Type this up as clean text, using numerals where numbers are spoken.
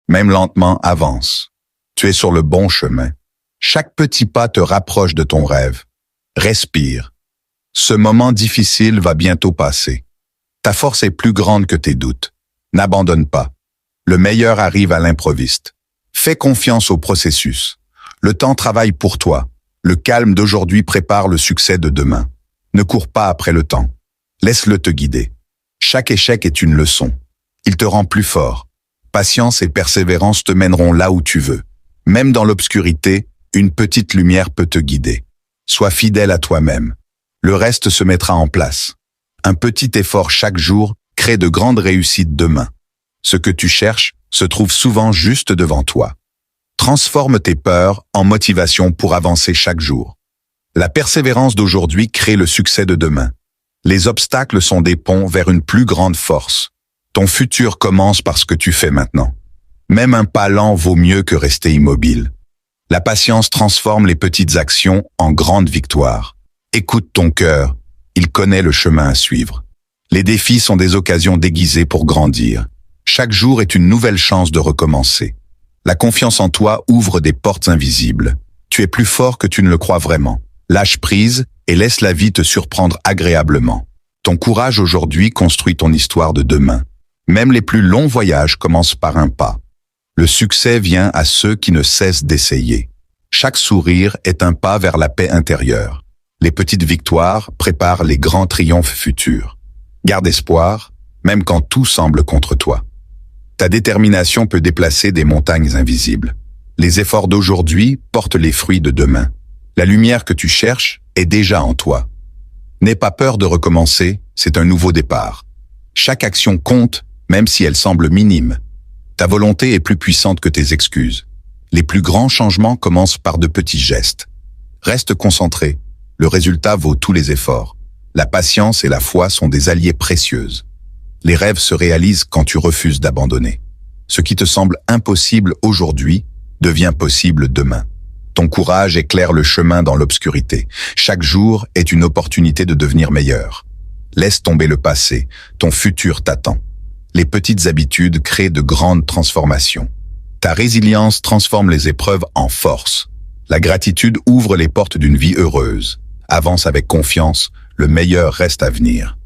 Même lentement, avance. Tu es sur le bon chemin. Chaque petit pas te rapproche de ton rêve. Respire. Ce moment difficile va bientôt passer. Ta force est plus grande que tes doutes. N'abandonne pas. Le meilleur arrive à l'improviste. Fais confiance au processus. Le temps travaille pour toi. Le calme d'aujourd'hui prépare le succès de demain. Ne cours pas après le temps. Laisse-le te guider. Chaque échec est une leçon. Il te rend plus fort. Patience et persévérance te mèneront là où tu veux. Même dans l'obscurité, une petite lumière peut te guider. Sois fidèle à toi-même. Le reste se mettra en place. Un petit effort chaque jour crée de grandes réussites demain. Ce que tu cherches se trouve souvent juste devant toi. Transforme tes peurs en motivation pour avancer chaque jour. La persévérance d'aujourd'hui crée le succès de demain. Les obstacles sont des ponts vers une plus grande force. Ton futur commence par ce que tu fais maintenant. Même un pas lent vaut mieux que rester immobile. La patience transforme les petites actions en grandes victoires. Écoute ton cœur, il connaît le chemin à suivre. Les défis sont des occasions déguisées pour grandir. Chaque jour est une nouvelle chance de recommencer. La confiance en toi ouvre des portes invisibles. Tu es plus fort que tu ne le crois vraiment. Lâche prise et laisse la vie te surprendre agréablement. Ton courage aujourd'hui construit ton histoire de demain. Même les plus longs voyages commencent par un pas. Le succès vient à ceux qui ne cessent d'essayer. Chaque sourire est un pas vers la paix intérieure. Les petites victoires préparent les grands triomphes futurs. Garde espoir, même quand tout semble contre toi. Ta détermination peut déplacer des montagnes invisibles. Les efforts d'aujourd'hui portent les fruits de demain. La lumière que tu cherches est déjà en toi. N'aie pas peur de recommencer, c'est un nouveau départ. Chaque action compte, même si elle semble minime. Ta volonté est plus puissante que tes excuses. Les plus grands changements commencent par de petits gestes. Reste concentré, le résultat vaut tous les efforts. La patience et la foi sont des alliés précieuses. Les rêves se réalisent quand tu refuses d'abandonner. Ce qui te semble impossible aujourd'hui devient possible demain. Ton courage éclaire le chemin dans l'obscurité. Chaque jour est une opportunité de devenir meilleur. Laisse tomber le passé, ton futur t'attend. Les petites habitudes créent de grandes transformations. Ta résilience transforme les épreuves en force. La gratitude ouvre les portes d'une vie heureuse. Avance avec confiance, le meilleur reste à venir.